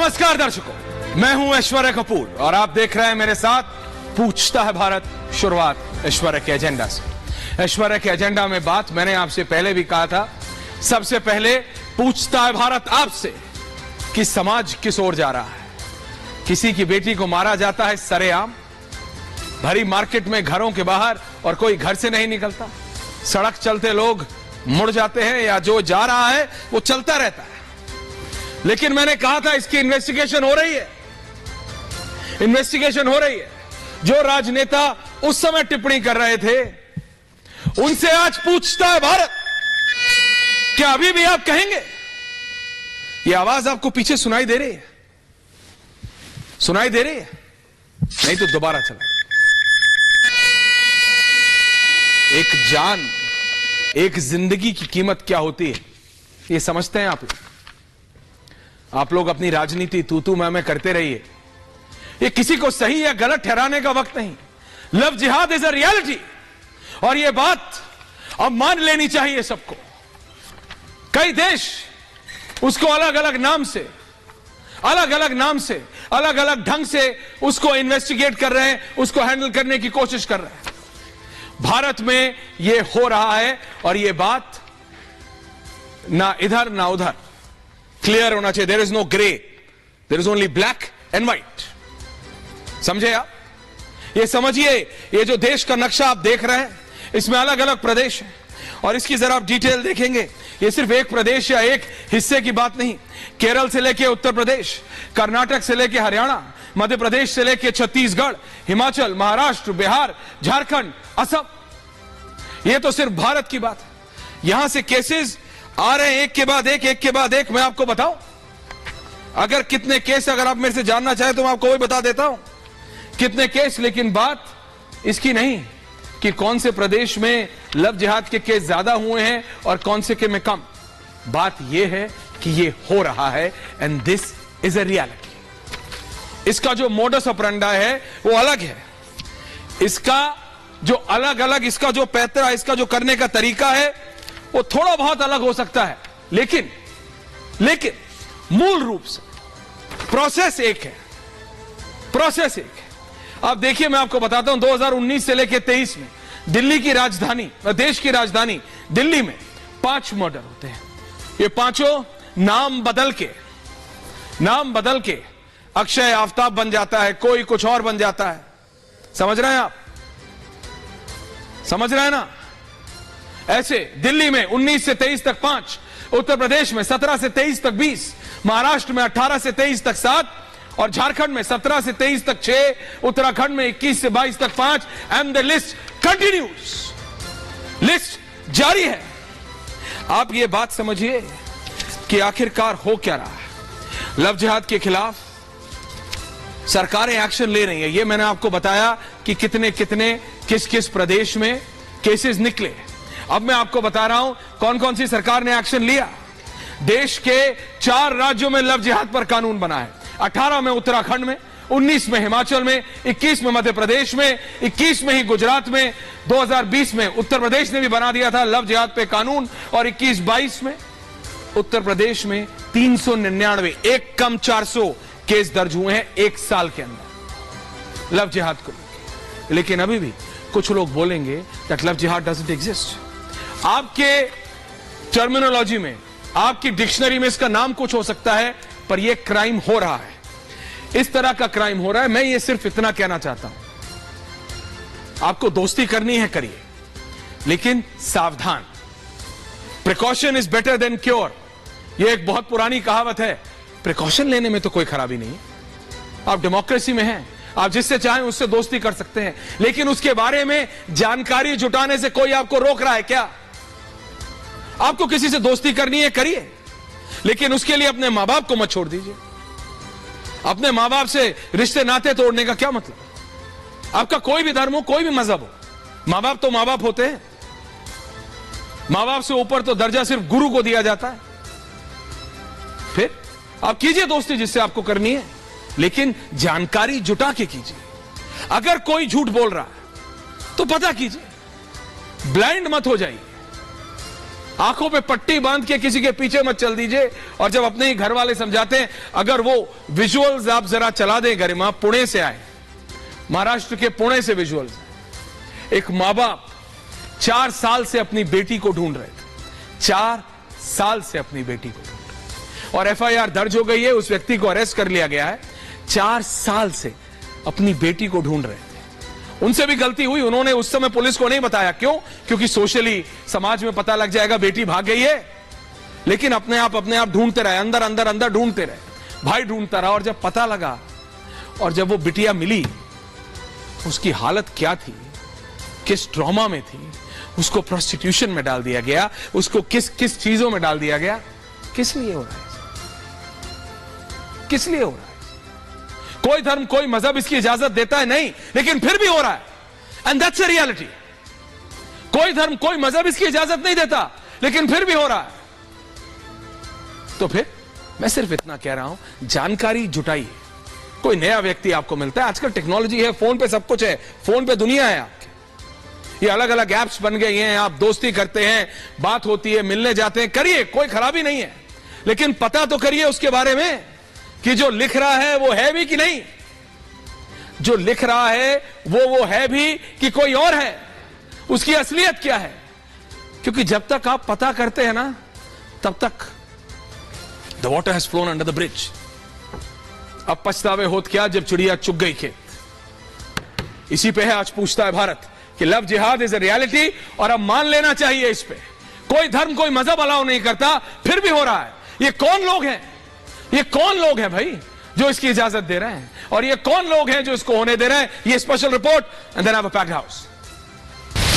नमस्कार दर्शकों, मैं हूं ऐश्वर्या कपूर और आप देख रहे हैं मेरे साथ पूछता है भारत। शुरुआत ऐश्वर्या के एजेंडा से। ऐश्वर्या के एजेंडा में बात मैंने आपसे पहले भी कहा था, सबसे पहले पूछता है भारत आपसे कि समाज किस ओर जा रहा है। किसी की बेटी को मारा जाता है सरेआम, भरी मार्केट में घरों के बाहर, और कोई घर से नहीं निकलता। सड़क चलते लोग मुड़ जाते हैं या जो जा रहा है वो चलता रहता है। लेकिन मैंने कहा था इसकी इन्वेस्टिगेशन हो रही है, इन्वेस्टिगेशन हो रही है। जो राजनेता उस समय टिप्पणी कर रहे थे उनसे आज पूछता है भारत, क्या अभी भी आप कहेंगे? यह आवाज आपको पीछे सुनाई दे रही है? सुनाई दे रही है? नहीं तो दोबारा चला। एक जान, एक जिंदगी की कीमत क्या होती है ये समझते हैं आप लोग? आप लोग अपनी राजनीति तू मैं करते रहिए, ये किसी को सही या गलत ठहराने का वक्त नहीं। लव जिहाद इज अ रियलिटी, और ये बात अब मान लेनी चाहिए सबको। कई देश उसको अलग अलग नाम से, अलग अलग ढंग से उसको इन्वेस्टिगेट कर रहे हैं, उसको हैंडल करने की कोशिश कर रहे हैं। भारत में यह हो रहा है और यह बात ना इधर ना उधर क्लियर होना चाहिए। There is no grey, there is only black and white. समझे आप? ये समझिए, ये जो देश का नक्शा आप देख रहे हैं इसमें अलग अलग प्रदेश हैं, और इसकी जरा आप डिटेल देखेंगे, ये सिर्फ एक प्रदेश या एक हिस्से की बात नहीं। केरल से लेके उत्तर प्रदेश, कर्नाटक से लेके हरियाणा, मध्य प्रदेश से लेके छत्तीसगढ़, हिमाचल, महाराष्ट्र, बिहार, झारखंड, असम, ये तो सिर्फ भारत की बात है। यहां से केसेस आ रहे हैं एक के बाद एक। मैं आपको बताऊं, अगर कितने केस, अगर आप मेरे से जानना चाहें तो मैं आपको वही बता देता हूं कितने केस। लेकिन बात इसकी नहीं कि कौन से प्रदेश में लव जिहाद के केस ज्यादा हुए हैं और कौन से के में कम। बात यह है कि यह हो रहा है, and this is a reality. इसका जो मोडस ऑपरेंडा है वो अलग है, इसका जो अलग, इसका जो पैतरा, इसका जो करने का तरीका है वो थोड़ा बहुत अलग हो सकता है, लेकिन मूल रूप से प्रोसेस एक है, प्रोसेस एक है। अब देखिए, मैं आपको बताता हूं, 2019 से लेकर 23 में दिल्ली की राजधानी, देश की राजधानी दिल्ली में 5 मर्डर होते हैं। ये पांचों नाम बदल के अक्षय आफ्ताब बन जाता है, कोई कुछ और बन जाता है। समझ रहे हैं आप? समझ रहे हैं ना? ऐसे दिल्ली में 19 से 23 तक 5, उत्तर प्रदेश में 17 से 23 तक 20, महाराष्ट्र में 18 से 23 तक 7, और झारखंड में 17 से 23 तक 6, उत्तराखंड में 21 से 22 तक 5, and the list continues. List जारी है। आप ये बात समझिए कि आखिरकार हो क्या रहा है। लव जिहाद के खिलाफ सरकारें एक्शन ले रही हैं। ये मैंने आपको बताया कि कितने किस प्रदेश में केसेस निकले। अब मैं आपको बता रहा हूं कौन कौन सी सरकार ने एक्शन लिया। देश के 4 राज्यों में लव जिहाद पर कानून बना है। 18 में उत्तराखंड में, 19 में हिमाचल में, 21 में मध्य प्रदेश में, 21 में ही गुजरात में, 2020 में उत्तर प्रदेश ने भी बना दिया था लव जिहाद पे कानून, और 21-22 में उत्तर प्रदेश में 399, एक कम 400 केस दर्ज हुए हैं एक साल के अंदर लव जिहाद को लेकर। लेकिन अभी भी कुछ लोग बोलेंगे दैट लव जिहाद डजंट एग्जिस्ट। आपके टर्मिनोलॉजी में, आपकी डिक्शनरी में इसका नाम कुछ हो सकता है, पर यह क्राइम हो रहा है, इस तरह का क्राइम हो रहा है। मैं ये सिर्फ इतना कहना चाहता हूं, आपको दोस्ती करनी है करिए, लेकिन सावधान। Precaution is better than cure, यह एक बहुत पुरानी कहावत है। प्रिकॉशन लेने में तो कोई खराबी नहीं है। आप डेमोक्रेसी में हैं, आप जिससे चाहें उससे दोस्ती कर सकते हैं, लेकिन उसके बारे में जानकारी जुटाने से कोई आपको रोक रहा है क्या? आपको किसी से दोस्ती करनी है करिए, लेकिन उसके लिए अपने मां बाप को मत छोड़ दीजिए। अपने मां बाप से रिश्ते नाते तोड़ने का क्या मतलब? आपका कोई भी धर्म हो, कोई भी मजहब हो, मां बाप तो मां बाप होते हैं। मां बाप से ऊपर तो दर्जा सिर्फ गुरु को दिया जाता है। फिर आप कीजिए दोस्ती जिससे आपको करनी है, लेकिन जानकारी जुटा के कीजिए। अगर कोई झूठ बोल रहा है तो पता कीजिए, ब्लाइंड मत हो जाइए। आंखों पे पट्टी बांध के किसी के पीछे मत चल दीजिए। और जब अपने ही घर वाले समझाते हैं, अगर वो विजुअल्स आप जरा चला दें गरिमा, पुणे से आए, महाराष्ट्र के पुणे से विजुअल्स। एक मां बाप 4 साल से अपनी बेटी को ढूंढ रहे थे, 4 साल से अपनी बेटी को ढूंढ रहे, और एफआईआर दर्ज हो गई है, उस व्यक्ति को अरेस्ट कर लिया गया है। 4 साल से अपनी बेटी को ढूंढ रहे थे। उनसे भी गलती हुई, उन्होंने उस समय पुलिस को नहीं बताया। क्यों? क्योंकि सोशली समाज में पता लग जाएगा बेटी भाग गई है। लेकिन अपने आप ढूंढते रहे, अंदर अंदर अंदर ढूंढते रहे, भाई ढूंढता रहा। और जब पता लगा और जब वो बिटिया मिली, उसकी हालत क्या थी, किस ट्रॉमा में थी, उसको प्रोस्टिट्यूशन में डाल दिया गया, उसको किस किस चीजों में डाल दिया गया। किस लिए हो रहा है? किस लिए हो रहा है? कोई धर्म कोई मजहब इसकी इजाजत देता है नहीं, लेकिन फिर भी हो रहा है। And that's a reality. कोई धर्म कोई मजहब इसकी इजाजत नहीं देता, लेकिन फिर भी हो रहा है। तो फिर मैं सिर्फ इतना कह रहा हूं, जानकारी जुटाइए। कोई नया व्यक्ति आपको मिलता है, आजकल टेक्नोलॉजी है, फोन पे सब कुछ है, फोन पे दुनिया है आपके। ये अलग अलग ऐप्स बन गई हैं, आप दोस्ती करते हैं, बात होती है, मिलने जाते हैं, करिए, कोई खराबी नहीं है। लेकिन पता तो करिए उसके बारे में कि जो लिख रहा है वो है भी कि नहीं, जो लिख रहा है वो है भी कि कोई और है, उसकी असलियत क्या है। क्योंकि जब तक आप पता करते हैं ना, तब तक the water has phloem under the bridge. अब पछतावे होत क्या जब चिड़िया चुग गई खेत। इसी पे है आज पूछता है भारत कि लव जिहाद इज अ रियलिटी, और अब मान लेना चाहिए इस पे। कोई धर्म कोई मजहब अलाउ नहीं करता, फिर भी हो रहा है। ये कौन लोग हैं, ये कौन लोग हैं भाई जो इसकी इजाजत दे रहे हैं, और ये कौन लोग हैं जो इसको होने दे रहे हैं? ये special report and then have a packed house.